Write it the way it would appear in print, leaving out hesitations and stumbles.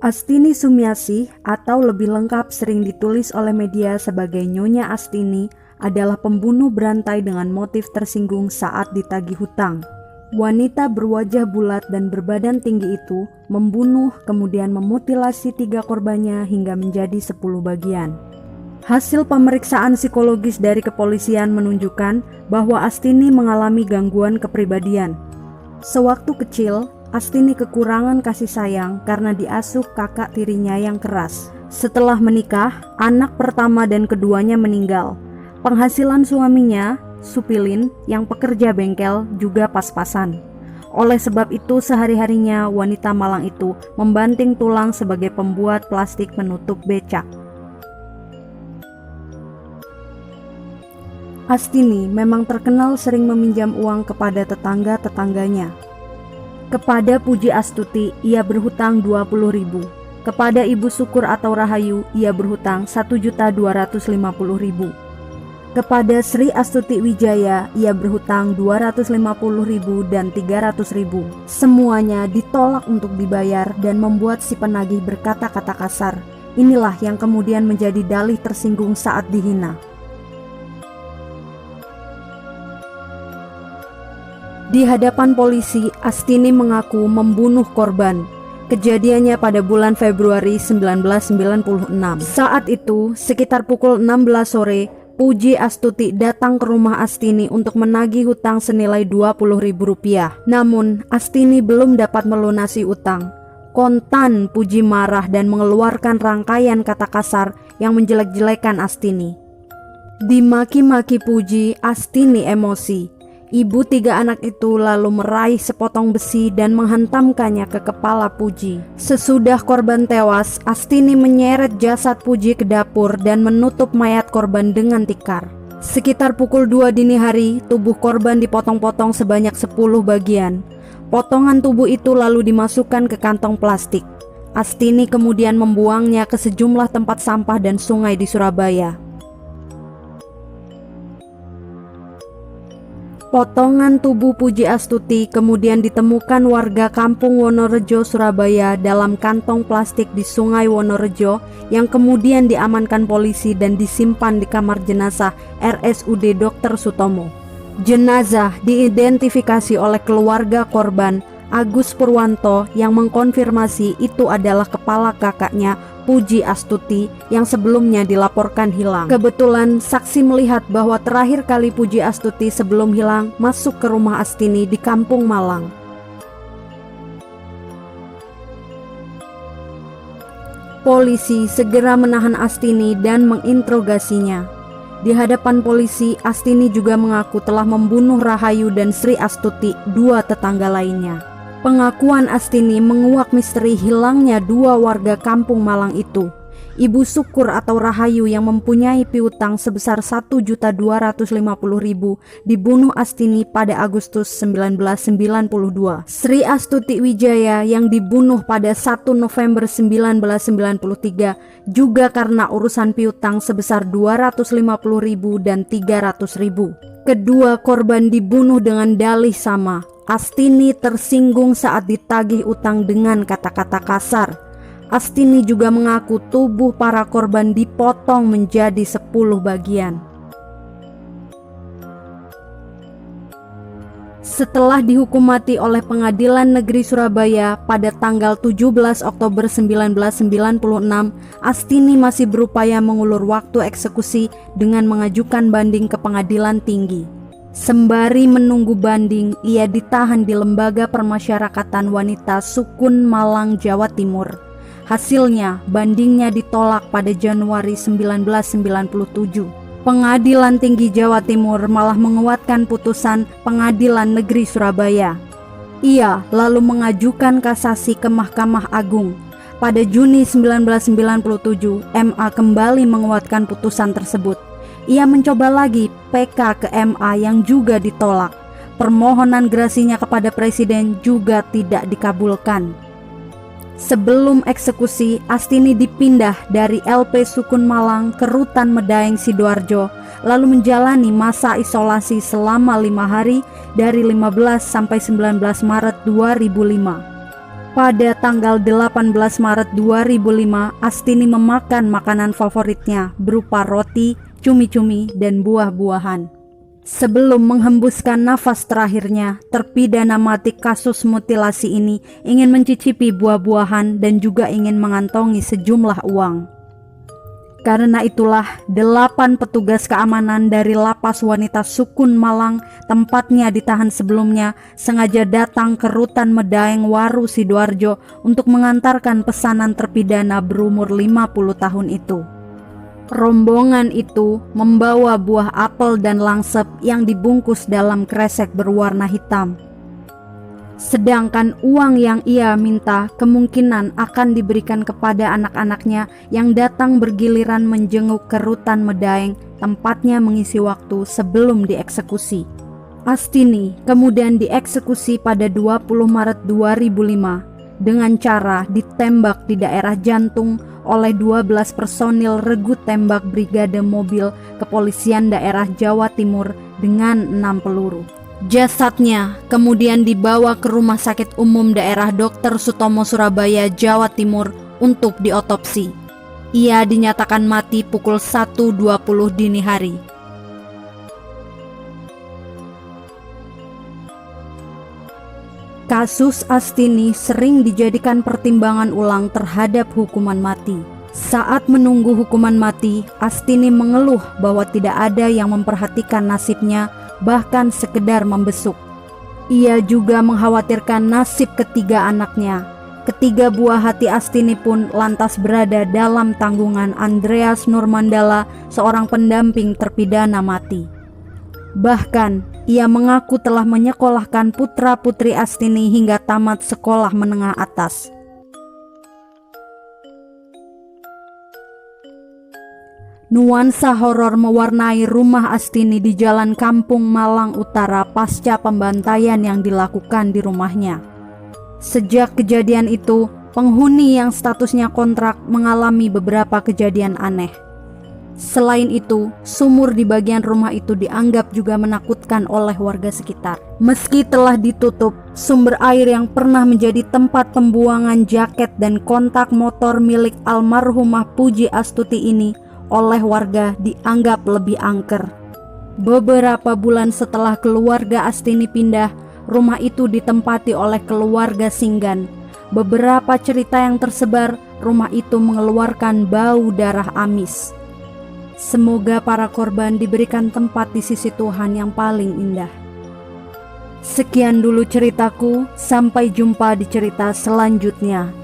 Astini Sumiasih atau lebih lengkap sering ditulis oleh media sebagai Nyonya Astini adalah pembunuh berantai dengan motif tersinggung saat ditagih hutang. Wanita berwajah bulat dan berbadan tinggi itu membunuh kemudian memutilasi 3 korbannya hingga menjadi 10 bagian. Hasil pemeriksaan psikologis dari kepolisian menunjukkan bahwa Astini mengalami gangguan kepribadian. Sewaktu kecil, Astini kekurangan kasih sayang karena diasuh kakak tirinya yang keras. Setelah menikah, anak pertama dan keduanya meninggal. Penghasilan suaminya, Supilin, yang pekerja bengkel, juga pas-pasan. Oleh sebab itu, sehari-harinya wanita Malang itu membanting tulang sebagai pembuat plastik penutup becak. Astini memang terkenal sering meminjam uang kepada tetangga-tetangganya. Kepada Puji Astuti, ia berhutang 20.000. Kepada Ibu Syukur atau Rahayu, ia berhutang 1.250.000. Kepada Sri Astuti Wijaya, ia berhutang 250.000 dan 300.000. Semuanya ditolak untuk dibayar dan membuat si penagih berkata-kata kasar. Inilah yang kemudian menjadi dalih tersinggung saat dihina. Di hadapan polisi, Astini mengaku membunuh korban. Kejadiannya pada bulan Februari 1996. Saat itu, sekitar pukul 16 sore, Puji Astuti datang ke rumah Astini untuk menagih hutang senilai Rp20.000. Namun, Astini belum dapat melunasi utang. Kontan Puji marah dan mengeluarkan rangkaian kata kasar yang menjelek-jelekan Astini. Dimaki-maki Puji, Astini emosi. Ibu 3 anak itu lalu meraih sepotong besi dan menghantamkannya ke kepala Puji. Sesudah korban tewas, Astini menyeret jasad Puji ke dapur dan menutup mayat korban dengan tikar. Sekitar pukul 2 dini hari, tubuh korban dipotong-potong sebanyak 10 bagian. Potongan tubuh itu lalu dimasukkan ke kantong plastik. Astini kemudian membuangnya ke sejumlah tempat sampah dan sungai di Surabaya. Potongan tubuh Puji Astuti kemudian ditemukan warga kampung Wonorejo, Surabaya dalam kantong plastik di Sungai Wonorejo yang kemudian diamankan polisi dan disimpan di kamar jenazah RSUD Dr. Sutomo. Jenazah diidentifikasi oleh keluarga korban, Agus Purwanto, yang mengkonfirmasi itu adalah kepala kakaknya Puji Astuti yang sebelumnya dilaporkan hilang. Kebetulan saksi melihat bahwa terakhir kali Puji Astuti sebelum hilang masuk ke rumah Astini di Kampung Malang. Polisi segera menahan Astini dan menginterogasinya. Di hadapan polisi, Astini juga mengaku telah membunuh Rahayu dan Sri Astuti, 2 tetangga lainnya. Pengakuan Astini menguak misteri hilangnya 2 warga kampung Malang itu. Ibu Syukur atau Rahayu yang mempunyai piutang sebesar 1.250.000 dibunuh Astini pada Agustus 1992. Sri Astuti Wijaya yang dibunuh pada 1 November 1993 juga karena urusan piutang sebesar 250.000 dan 300.000. Kedua korban dibunuh dengan dalih sama. Astini tersinggung saat ditagih utang dengan kata-kata kasar. Astini juga mengaku tubuh para korban dipotong menjadi 10 bagian. Setelah dihukum mati oleh Pengadilan Negeri Surabaya pada tanggal 17 Oktober 1996, Astini masih berupaya mengulur waktu eksekusi dengan mengajukan banding ke Pengadilan Tinggi. Sembari menunggu banding, ia ditahan di Lembaga Permasyarakatan Wanita Sukun Malang, Jawa Timur. Hasilnya, bandingnya ditolak pada Januari 1997. Pengadilan Tinggi Jawa Timur malah menguatkan putusan Pengadilan Negeri Surabaya. Ia lalu mengajukan kasasi ke Mahkamah Agung. Pada Juni 1997, MA kembali menguatkan putusan tersebut. Ia mencoba lagi PK ke MA yang juga ditolak. Permohonan gerasinya kepada Presiden juga tidak dikabulkan. Sebelum eksekusi, Astini dipindah dari LP Sukun Malang ke Rutan Medaeng Sidoarjo, lalu menjalani masa isolasi selama 5 hari dari 15 sampai 19 Maret 2005. Pada tanggal 18 Maret 2005, Astini memakan makanan favoritnya berupa roti, cumi-cumi, dan buah-buahan. Sebelum menghembuskan nafas terakhirnya, terpidana mati kasus mutilasi ini ingin mencicipi buah-buahan dan juga ingin mengantongi sejumlah uang. Karena itulah 8 petugas keamanan dari Lapas Wanita Sukun Malang, tempatnya ditahan sebelumnya, sengaja datang ke Rutan Medaeng Waru Sidoarjo untuk mengantarkan pesanan terpidana berumur 50 tahun itu. Rombongan itu membawa buah apel dan langsep yang dibungkus dalam kresek berwarna hitam. Sedangkan uang yang ia minta kemungkinan akan diberikan kepada anak-anaknya yang datang bergiliran menjenguk ke Rutan Medaeng, tempatnya mengisi waktu sebelum dieksekusi. Astini kemudian dieksekusi pada 20 Maret 2005 dengan cara ditembak di daerah jantung oleh 12 personil regu tembak Brigade Mobil Kepolisian Daerah Jawa Timur dengan 6 peluru. Jasadnya kemudian dibawa ke Rumah Sakit Umum Daerah Dr. Sutomo Surabaya, Jawa Timur untuk diotopsi. Ia dinyatakan mati pukul 1.20 dini hari. Kasus Astini sering dijadikan pertimbangan ulang terhadap hukuman mati. Saat menunggu hukuman mati, Astini mengeluh bahwa tidak ada yang memperhatikan nasibnya, bahkan sekedar membesuk. Ia juga mengkhawatirkan nasib ketiga anaknya. Ketiga buah hati Astini pun lantas berada dalam tanggungan Andreas Nurmandala, seorang pendamping terpidana mati. Bahkan, ia mengaku telah menyekolahkan putra-putri Astini hingga tamat sekolah menengah atas. Nuansa horor mewarnai rumah Astini di Jalan Kampung Malang Utara pasca pembantaian yang dilakukan di rumahnya. Sejak kejadian itu, penghuni yang statusnya kontrak mengalami beberapa kejadian aneh. Selain itu, sumur di bagian rumah itu dianggap juga menakutkan oleh warga sekitar. Meski telah ditutup, sumber air yang pernah menjadi tempat pembuangan jaket dan kontak motor milik almarhumah Puji Astuti ini oleh warga dianggap lebih angker. Beberapa bulan setelah keluarga Astini pindah, rumah itu ditempati oleh keluarga Singgan. Beberapa cerita yang tersebar, rumah itu mengeluarkan bau darah amis. Semoga para korban diberikan tempat di sisi Tuhan yang paling indah. Sekian dulu ceritaku, sampai jumpa di cerita selanjutnya.